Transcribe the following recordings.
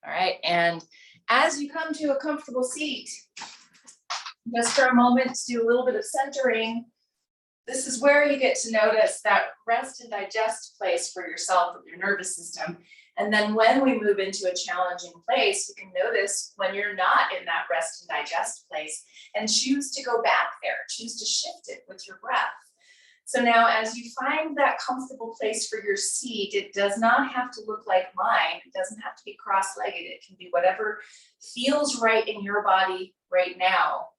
All right, and as you come to a comfortable seat, just for a moment to do a little bit of centering, this is where you get to notice that rest and digest place for yourself with your nervous system. And then when we move into a challenging place, you can notice when you're not in that rest and digest place and choose to go back there, choose to shift it with your breath. So now as you find that comfortable place for your seat, it does not have to look like mine. It doesn't have to be cross-legged. It can be whatever feels right in your body right now.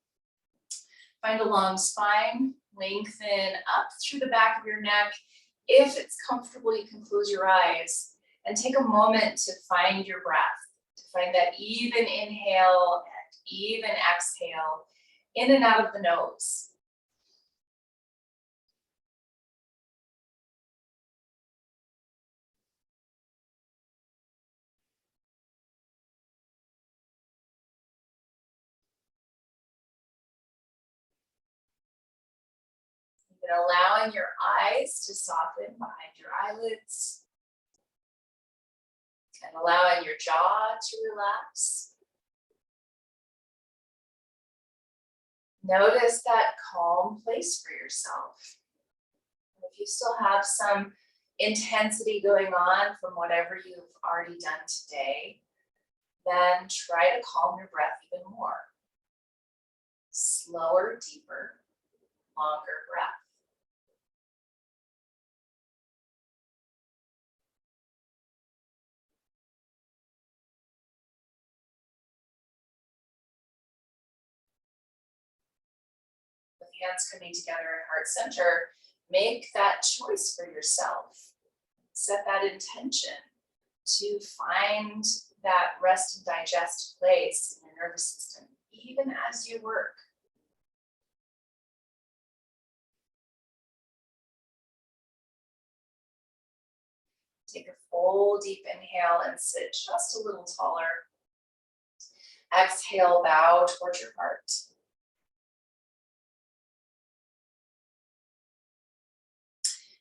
Find a long spine, lengthen up through the back of your neck. If it's comfortable, you can close your eyes and take a moment to find your breath, to find that even inhale and even exhale, in and out of the nose. And allowing your eyes to soften behind your eyelids. And allowing your jaw to relax. Notice that calm place for yourself. If you still have some intensity going on from whatever you've already done today, then try to calm your breath even more. Slower, deeper, longer breath. With hands coming together in heart center, make that choice for yourself. Set that intention to find that rest and digest place in your nervous system, even as you work. Take a full deep inhale and sit just a little taller. Exhale, bow towards your heart.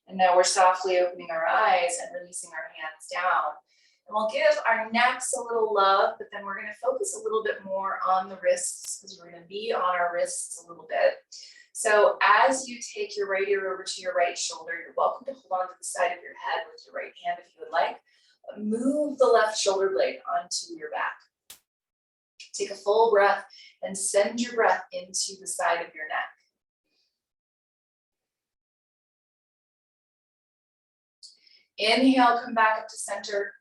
And now we're softly opening our eyes and releasing our hands down. And we'll give our necks a little love, but then we're going to focus a little bit more on the wrists because we're going to be on our wrists a little bit. So as you take your right ear over to your right shoulder, you're welcome to hold on to the side of your head with your right hand if you would like. Move the left shoulder blade onto your back. Take a full breath and send your breath into the side of your neck. Inhale, come back up to center.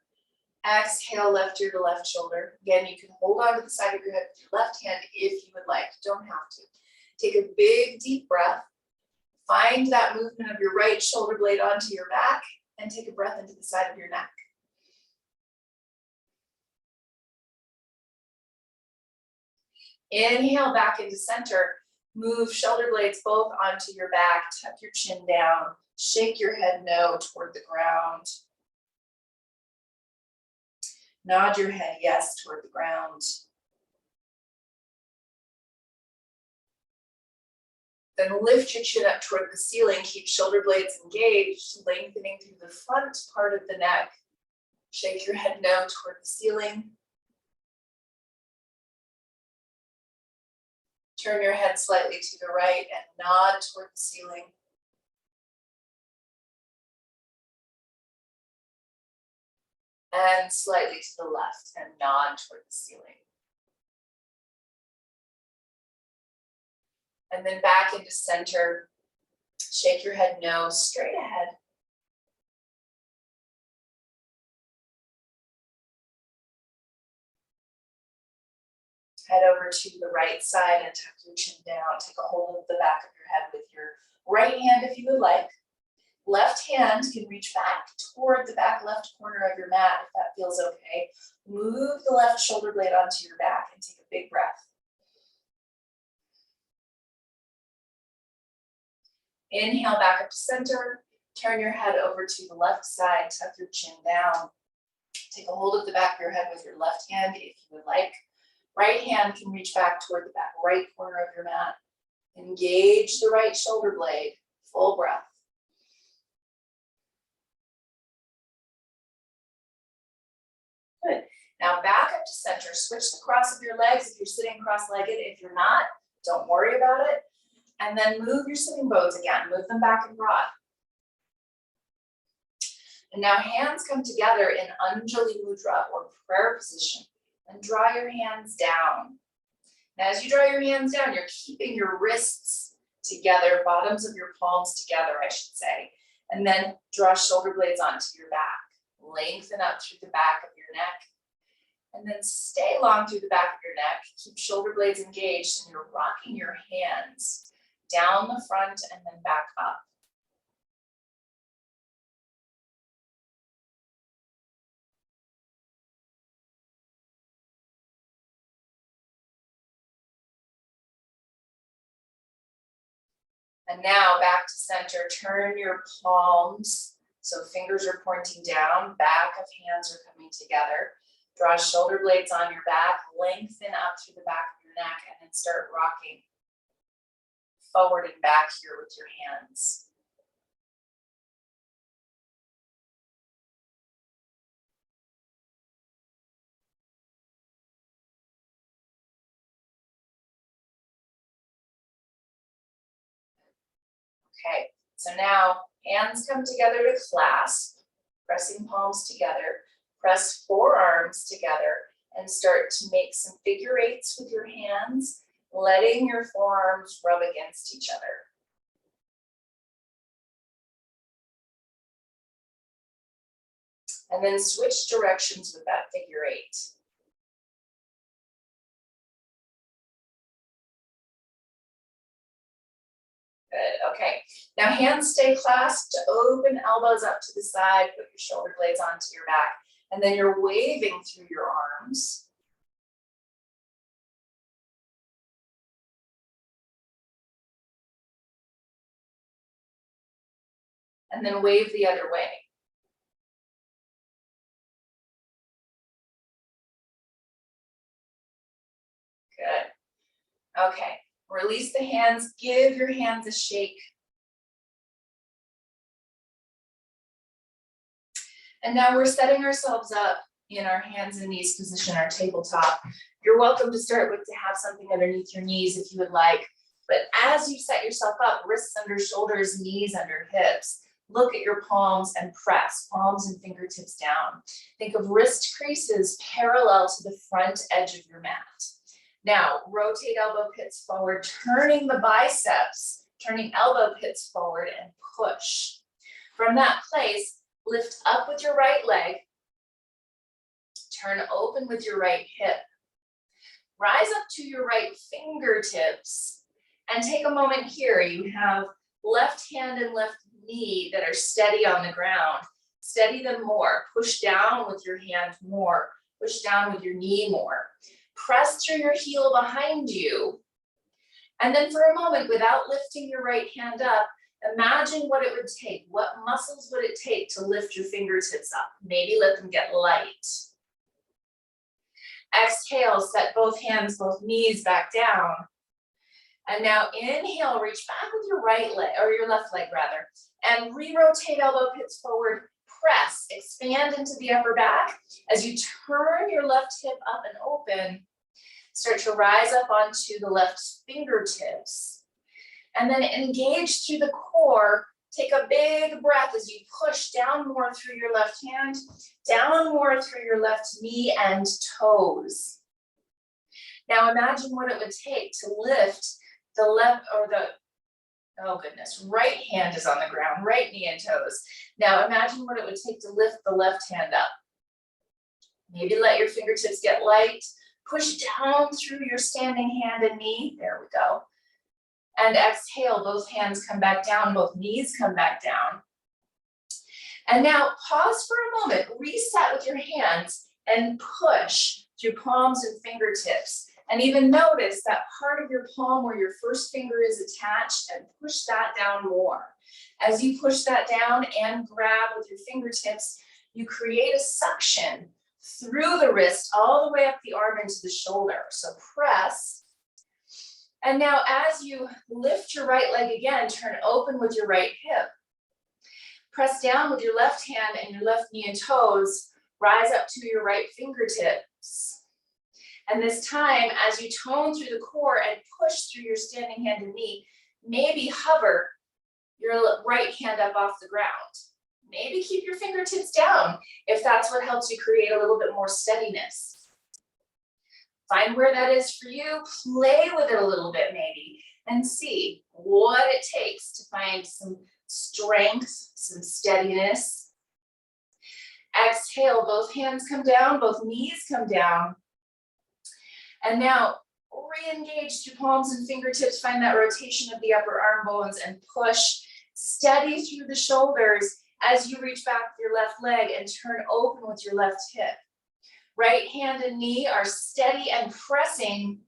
Exhale, left ear to left shoulder. Again, you can hold on to the side of your head with your left hand if you would like. You don't have to. Take a big, deep breath. Find that movement of your right shoulder blade onto your back and take a breath into the side of your neck. Inhale back into center. Move shoulder blades both onto your back. Tuck your chin down. Shake your head no toward the ground. Nod your head yes toward the ground. Then lift your chin up toward the ceiling. Keep shoulder blades engaged, lengthening through the front part of the neck. Shake your head no toward the ceiling. Turn your head slightly to the right and nod toward the ceiling. And slightly to the left and nod toward the ceiling. And then back into center. Shake your head no, straight ahead. Head over to the right side and tuck your chin down. Take a hold of the back of your head with your right hand if you would like. Left hand can reach back toward the back left corner of your mat if that feels okay. Move the left shoulder blade onto your back and take a big breath. Inhale back up to center. Turn your head over to the left side. Tuck your chin down. Take a hold of the back of your head with your left hand if you would like. Right hand can reach back toward the back right corner of your mat. Engage the right shoulder blade. Full breath. Good. Now back up to center, switch the cross of your legs if you're sitting cross-legged. If you're not, don't worry about it. And then move your sitting bones again, move them back and broad. And now hands come together in Anjali Mudra or prayer position, and draw your hands down. Now as you draw your hands down, you're keeping your wrists together, bottoms of your palms together, I should say. And then draw shoulder blades onto your back. Lengthen up through the back of your neck. And then stay long through the back of your neck. Keep shoulder blades engaged, and you're rocking your hands down the front and then back up. And now back to center, turn your palms, so fingers are pointing down, back of hands are coming together. Draw shoulder blades on your back, lengthen up through the back of your neck, and then start rocking forward and back here with your hands. Okay, so now hands come together to clasp, pressing palms together, press forearms together, and start to make some figure eights with your hands, letting your forearms rub against each other. And then switch directions with that figure eight. Good, okay. Now hands stay clasped, open elbows up to the side, put your shoulder blades onto your back, and then you're waving through your arms. And then wave the other way. Good, okay. Release the hands, give your hands a shake. And now we're setting ourselves up in our hands and knees position, our tabletop. You're welcome to start with to have something underneath your knees if you would like. But as you set yourself up, wrists under shoulders, knees under hips, look at your palms and press, palms and fingertips down. Think of wrist creases parallel to the front edge of your mat. Now, rotate elbow pits forward, turning the biceps, turning elbow pits forward and push. From that place, lift up with your right leg, turn open with your right hip. Rise up to your right fingertips and take a moment here. You have left hand and left knee that are steady on the ground. Steady them more. Push down with your hand more. Push down with your knee more. Press through your heel behind you. And then for a moment, without lifting your right hand up, imagine what it would take. What muscles would it take to lift your fingertips up? Maybe let them get light. Exhale, set both hands, both knees back down. And now inhale, reach back with your right leg, or your left leg rather, and re-rotate elbow pits forward. Press, expand into the upper back. As you turn your left hip up and open, start to rise up onto the left fingertips. And then engage through the core. Take a big breath as you push down more through your left hand, down more through your left knee and toes. Now imagine what it would take to lift the left, or the, oh goodness, right hand is on the ground, right knee and toes. Now imagine what it would take to lift the left hand up. Maybe let your fingertips get light. Push down through your standing hand and knee. There we go. And exhale, both hands come back down, both knees come back down. And now pause for a moment, reset with your hands and push through palms and fingertips. And even notice that part of your palm where your first finger is attached and push that down more. As you push that down and grab with your fingertips, you create a suction through the wrist all the way up the arm into the shoulder. So press. And now as you lift your right leg again, turn open with your right hip. Press down with your left hand and your left knee and toes. Rise up to your right fingertip. elbows. And this time, as you tone through the core and push through your standing hand and knee, maybe hover your right hand up off the ground. Maybe keep your fingertips down if that's what helps you create a little bit more steadiness. Find where that is for you, play with it a little bit maybe, and see what it takes to find some strength, some steadiness. Exhale, both hands come down, both knees come down. And now re-engage through palms and fingertips, find that rotation of the upper arm bones and push steady through the shoulders as you reach back with your left leg and turn open with your left hip. Right hand and knee are steady and pressing.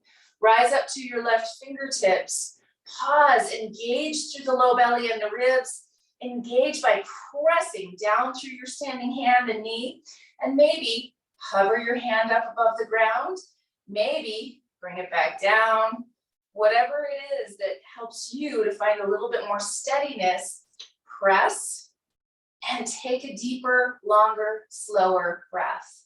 Rise up to your left fingertips. Pause, engage through the low belly and the ribs. Engage by pressing down through your standing hand and knee. And maybe hover your hand up above the ground. Maybe bring it back down. Whatever it is that helps you to find a little bit more steadiness, press and take a deeper, longer, slower breath.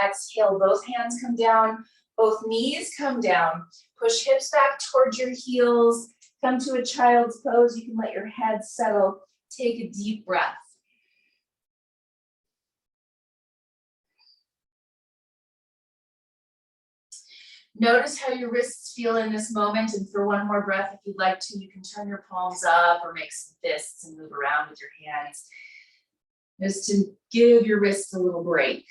Exhale, both hands come down, both knees come down. Push hips back towards your heels. Come to a child's pose. You can let your head settle. Take a deep breath. Notice how your wrists feel in this moment, and for one more breath, if you'd like to, you can turn your palms up or make some fists and move around with your hands, just to give your wrists a little break.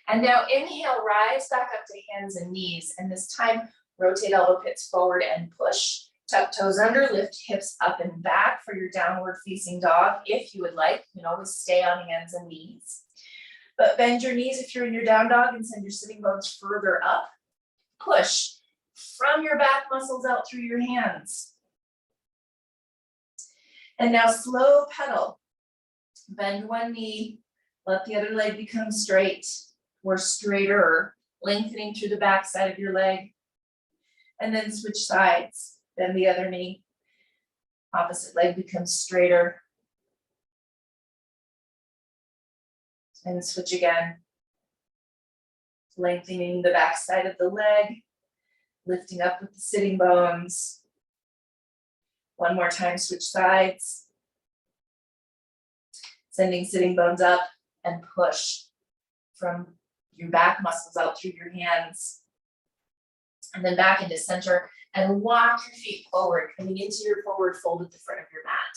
And now inhale, rise back up to hands and knees, and this time rotate elbow pits forward and push. Tuck toes under, lift hips up and back for your downward facing dog. If you would like, you can always stay on hands and knees. But bend your knees if you're in your down dog and send your sitting bones further up. Push from your back muscles out through your hands. And now slow pedal. Bend one knee, let the other leg become straight or straighter, lengthening through the back side of your leg. And then switch sides. Bend the other knee. Opposite leg becomes straighter. And switch again. Lengthening the back side of the leg, lifting up with the sitting bones. One more time, switch sides. Sending sitting bones up and push from your back muscles out through your hands. And then back into center and walk your feet forward, coming into your forward fold at the front of your mat.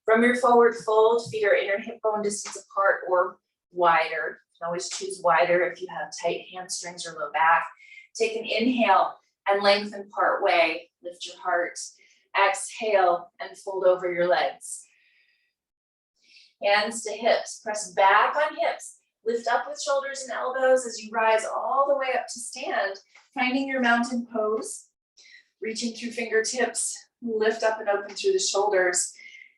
From your forward fold, feet are inner hip bone distance apart or wider. You can always choose wider if you have tight hamstrings or low back. Take an inhale and lengthen part way. Lift your heart. Exhale and fold over your legs. Hands to hips. Press back on hips. Lift up with shoulders and elbows as you rise all the way up to stand, finding your mountain pose. Reaching through fingertips. Lift up and open through the shoulders.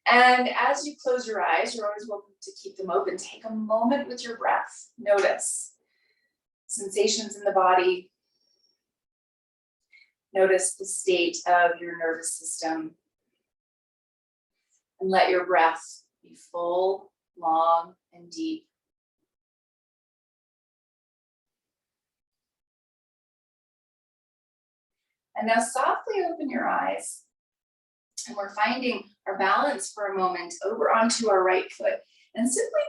And as you close your eyes, you're always welcome to keep them open. Take a moment with your breath. Notice sensations in the body. Notice the state of your nervous system. And let your breath be full, long, and deep. And now softly open your eyes. And we're finding our balance for a moment over onto our right foot and simply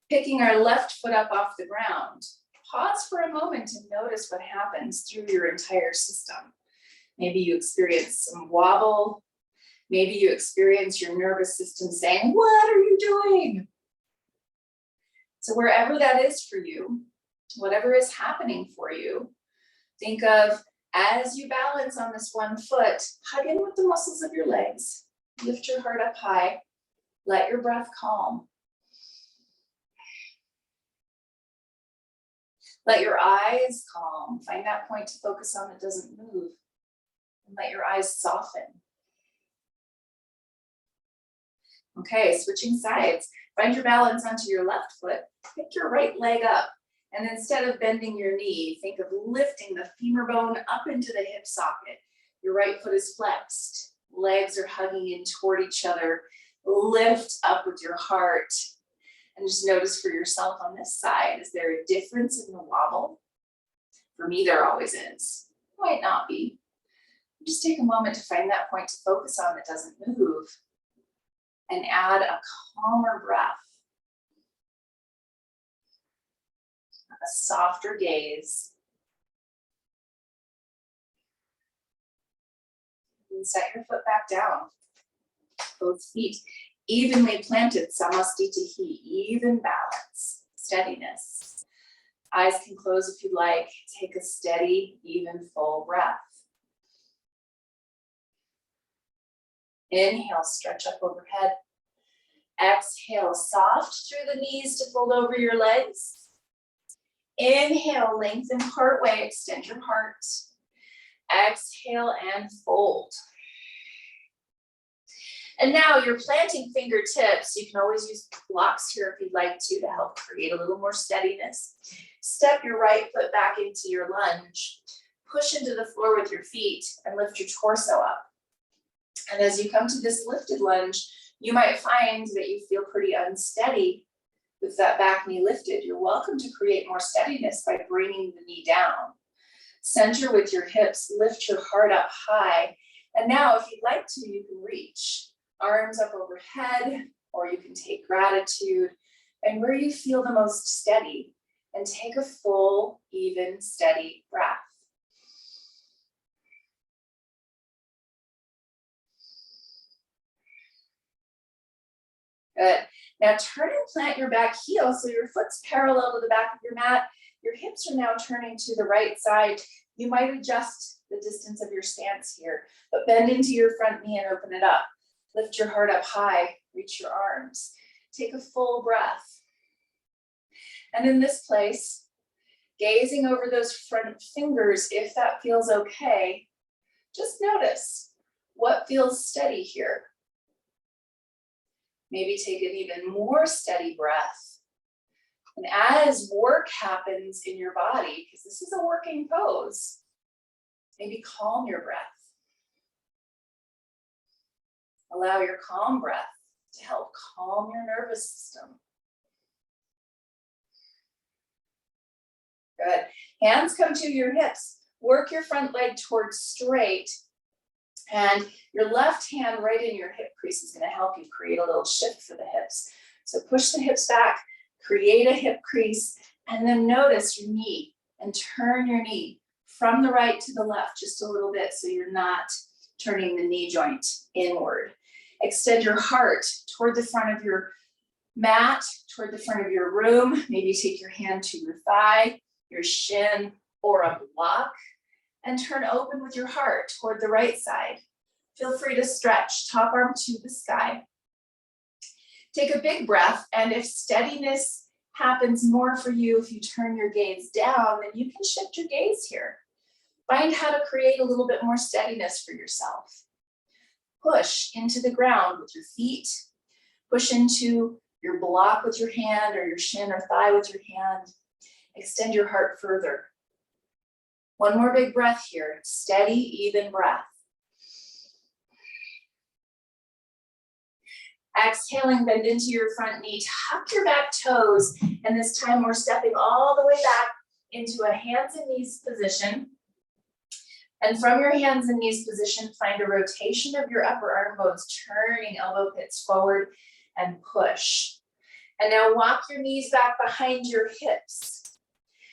picking our left foot up off the ground. Pause for a moment and notice what happens through your entire system. Maybe you experience some wobble. Maybe you experience your nervous system saying, "What are you doing?" So wherever that is for you, whatever is happening for you, think of as you balance on this one foot, hug in with the muscles of your legs. Lift your heart up high. Let your breath calm. Let your eyes calm. Find that point to focus on that doesn't move. And let your eyes soften. Okay, switching sides. Find your balance onto your left foot. Pick your right leg up. And instead of bending your knee, think of lifting the femur bone up into the hip socket. Your right foot is flexed. Legs are hugging in toward each other. Lift up with your heart. And just notice for yourself on this side, is there a difference in the wobble? For me, there always is. Might not be. Just take a moment to find that point to focus on that doesn't move. And add a calmer breath. A softer gaze. And set your foot back down. Both feet evenly planted, samastitihi, even balance, steadiness. Eyes can close if you'd like. Take a steady, even, full breath. Inhale, stretch up overhead. Exhale, soft through the knees to fold over your legs. Inhale, lengthen partway, extend your heart. Exhale and fold. And now you're planting fingertips. You can always use blocks here if you'd like to help create a little more steadiness. Step your right foot back into your lunge. Push into the floor with your feet and lift your torso up. And as you come to this lifted lunge, you might find that you feel pretty unsteady with that back knee lifted. You're welcome to create more steadiness by bringing the knee down. Center with your hips, lift your heart up high. And now if you'd like to, you can reach. Arms up overhead, or you can take gratitude and where you feel the most steady, and take a full, even, steady breath. Good. Now turn and plant your back heel so your foot's parallel to the back of your mat. Your hips are now turning to the right side. You might adjust the distance of your stance here, but bend into your front knee and open it up. Lift your heart up high, reach your arms. Take a full breath. And in this place, gazing over those front fingers, if that feels okay, just notice what feels steady here. Maybe take an even more steady breath. And as work happens in your body, because this is a working pose, maybe calm your breath. Allow your calm breath to help calm your nervous system. Good. Hands come to your hips. Work your front leg towards straight. And your left hand right in your hip crease is going to help you create a little shift for the hips. So push the hips back, create a hip crease, and then notice your knee and turn your knee from the right to the left just a little bit so you're not turning the knee joint inward. Extend your heart toward the front of your mat, toward the front of your room. Maybe take your hand to your thigh, your shin, or a block, and turn open with your heart toward the right side. Feel free to stretch, top arm to the sky. Take a big breath, and if steadiness happens more for you if you turn your gaze down, then you can shift your gaze here. Find how to create a little bit more steadiness for yourself. Push into the ground with your feet. Push into your block with your hand or your shin or thigh with your hand. Extend your heart further. One more big breath here. Steady, even breath. Exhaling, bend into your front knee. Tuck your back toes. And this time we're stepping all the way back into a hands and knees position. And from your hands and knees position, find a rotation of your upper arm bones, turning elbow pits forward and push. And now walk your knees back behind your hips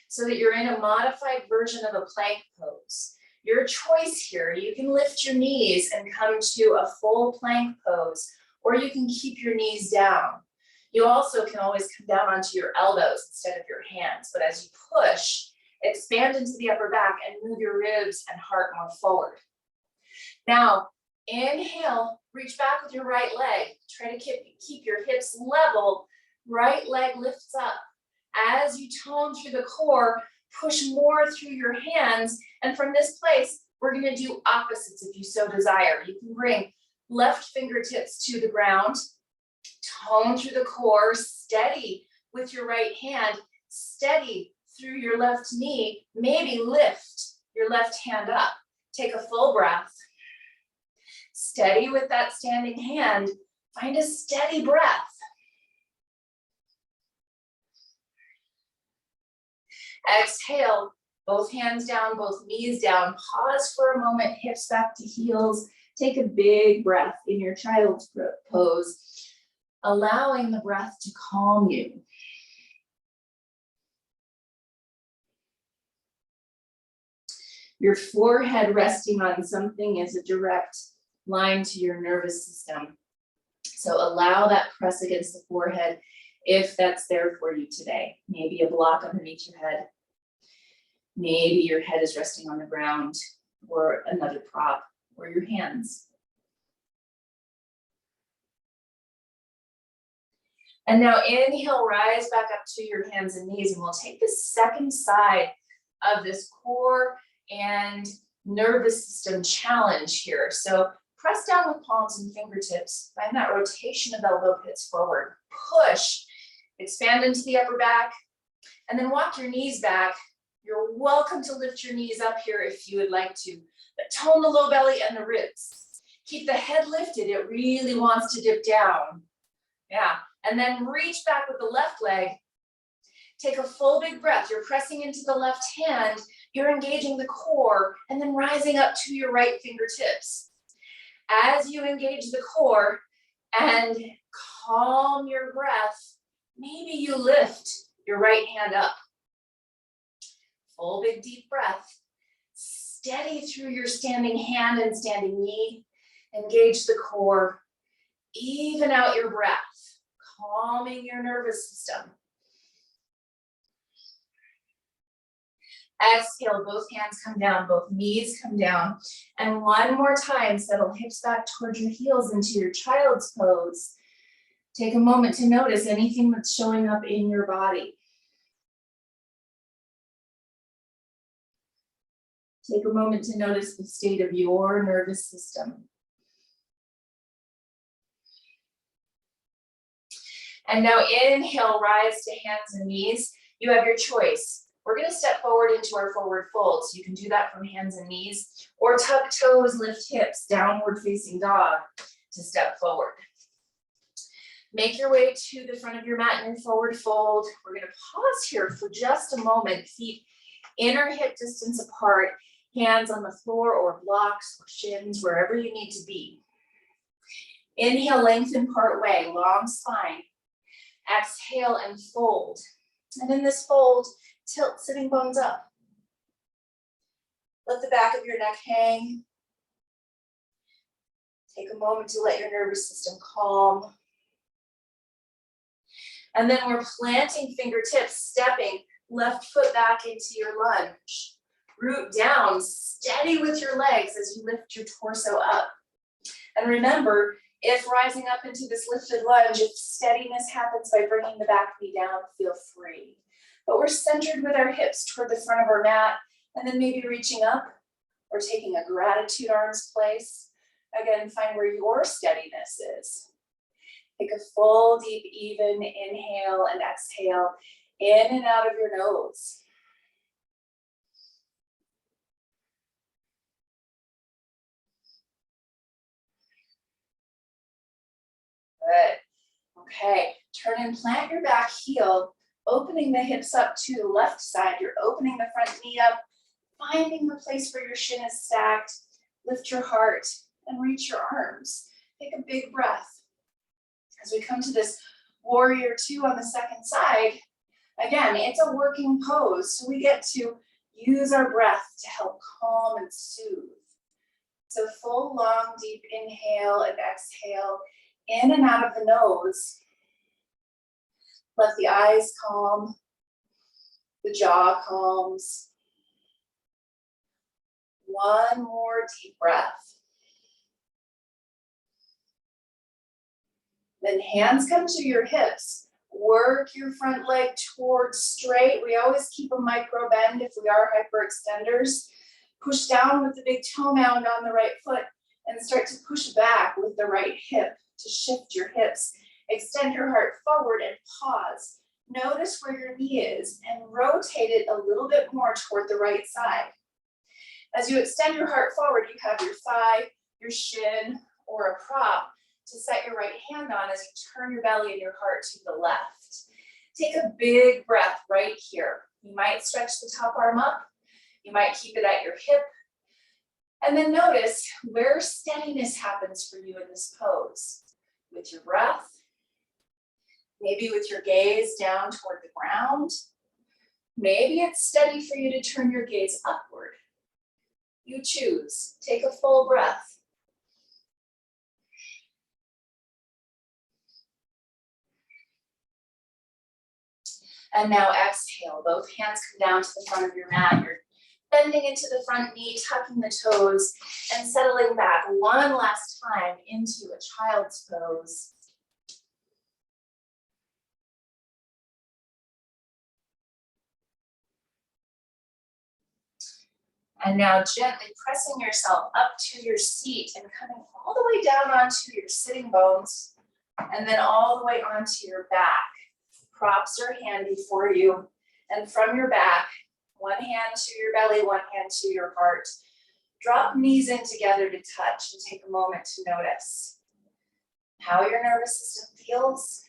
so that you're in a modified version of a plank pose. Your choice here, you can lift your knees and come to a full plank pose, or you can keep your knees down. You also can always come down onto your elbows instead of your hands, but as you push, expand into the upper back and move your ribs and heart more forward. Now, inhale, reach back with your right leg. Try to keep your hips level. Right leg lifts up. As you tone through the core, push more through your hands. And from this place, we're going to do opposites if you so desire. You can bring left fingertips to the ground, tone through the core, steady with your right hand, steady through your left knee, maybe lift your left hand up. Take a full breath. Steady with that standing hand. Find a steady breath. Exhale, both hands down, both knees down. Pause for a moment, hips back to heels. Take a big breath in your child's pose, allowing the breath to calm you. Your forehead resting on something is a direct line to your nervous system. So allow that press against the forehead if that's there for you today. Maybe a block underneath your head. Maybe your head is resting on the ground or another prop or your hands. And now inhale, rise back up to your hands and knees, and we'll take the second side of this core and nervous system challenge here. So press down with palms and fingertips. Find that rotation of elbow pits forward. Push, expand into the upper back, and then walk your knees back. You're welcome to lift your knees up here if you would like to, but tone the low belly and the ribs. Keep the head lifted. It really wants to dip down. Yeah, and then reach back with the left leg. Take a full big breath. You're pressing into the left hand. You're engaging the core and then rising up to your right fingertips. As you engage the core and calm your breath, maybe you lift your right hand up. Full big deep breath. Steady through your standing hand and standing knee. Engage the core. Even out your breath, calming your nervous system. Exhale, both hands come down, both knees come down. And one more time, settle hips back towards your heels into your child's pose. Take a moment to notice anything that's showing up in your body. Take a moment to notice the state of your nervous system. And now inhale, rise to hands and knees. You have your choice. We're going to step forward into our forward fold. So you can do that from hands and knees, or tuck toes, lift hips, downward facing dog to step forward. Make your way to the front of your mat in your forward fold. We're going to pause here for just a moment. Feet inner hip distance apart, hands on the floor or blocks or shins, wherever you need to be. Inhale, lengthen part way, long spine. Exhale and fold. And in this fold, tilt sitting bones up. Let the back of your neck hang. Take a moment to let your nervous system calm. And then we're planting fingertips, stepping left foot back into your lunge. Root down, steady with your legs as you lift your torso up. And remember, if rising up into this lifted lunge, if steadiness happens by bringing the back knee down, feel free. But we're centered with our hips toward the front of our mat, and then maybe reaching up or taking a gratitude arms place. Again, find where your steadiness is. Take a full, deep, even inhale and exhale in and out of your nose. Good. Okay, turn and plant your back heel, opening the hips up to the left side. You're opening the front knee up, finding the place where your shin is stacked. Lift your heart and reach your arms. Take a big breath. As we come to this warrior two on the second side, again, it's a working pose, so we get to use our breath to help calm and soothe. So full, long, deep inhale and exhale, in and out of the nose. Let the eyes calm, the jaw calms. One more deep breath. Then hands come to your hips. Work your front leg towards straight. We always keep a micro bend if we are hyperextenders. Push down with the big toe mound on the right foot and start to push back with the right hip to shift your hips. Extend your heart forward and pause. Notice where your knee is and rotate it a little bit more toward the right side. As you extend your heart forward, you have your thigh, your shin, or a prop to set your right hand on as you turn your belly and your heart to the left. Take a big breath right here. You might stretch the top arm up. You might keep it at your hip. And then notice where steadiness happens for you in this pose. With your breath, maybe with your gaze down toward the ground. Maybe it's steady for you to turn your gaze upward. You choose. Take a full breath. And now exhale. Both hands come down to the front of your mat. You're bending into the front knee, tucking the toes, and settling back one last time into a child's pose. And now gently pressing yourself up to your seat and coming all the way down onto your sitting bones, and then all the way onto your back. Props are handy for you. And from your back, one hand to your belly, one hand to your heart. Drop knees in together to touch and take a moment to notice how your nervous system feels.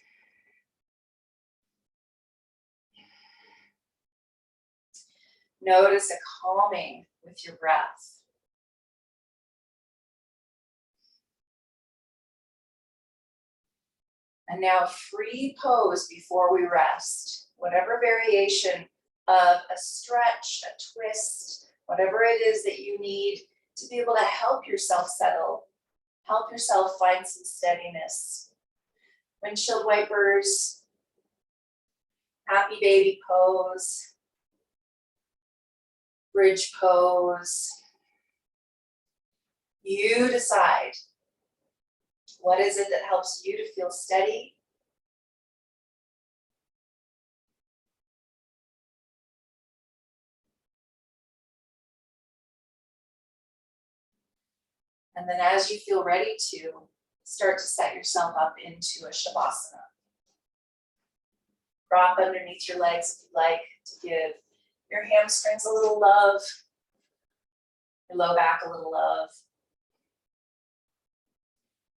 Notice a calming with your breath. And now free pose before we rest. Whatever variation of a stretch, a twist, whatever it is that you need to be able to help yourself settle, help yourself find some steadiness. Windshield wipers, happy baby pose, bridge pose. You decide. What is it that helps you to feel steady? And then as you feel ready to, start to set yourself up into a Shavasana. Rock underneath your legs if you'd like to give your hamstrings a little love, your low back a little love.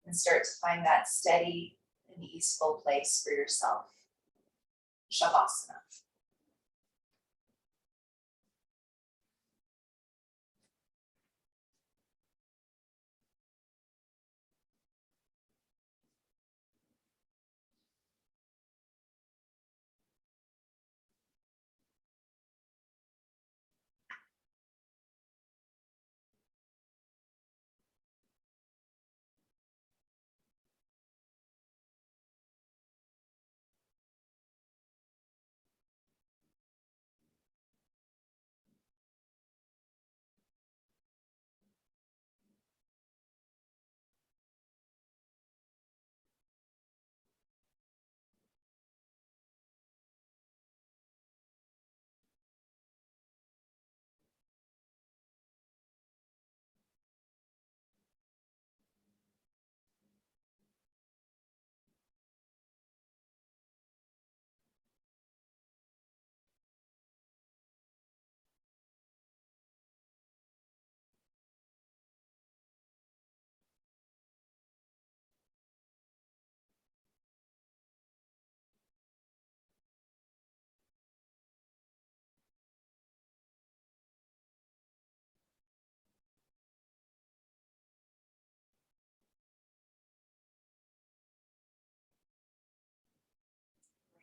And start to find that steady and easeful place for yourself. Shavasana.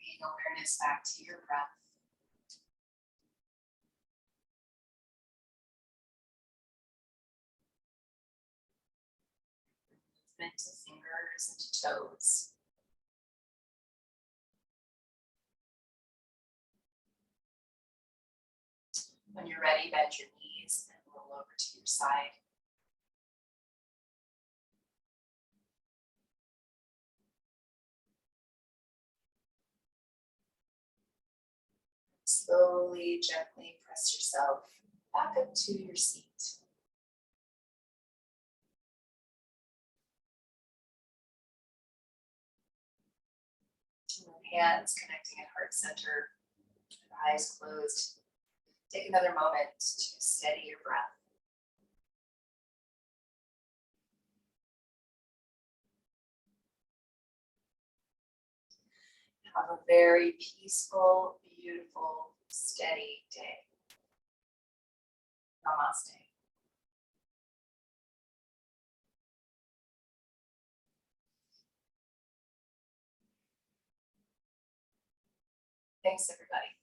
Bringing awareness back to your breath. Movement to fingers and to toes. When you're ready, bend your knees and roll over to your side. Slowly, gently press yourself back up to your seat. Hands connecting at heart center, eyes closed. Take another moment to steady your breath. Have a very peaceful, beautiful, steady Namaste. Thanks, everybody.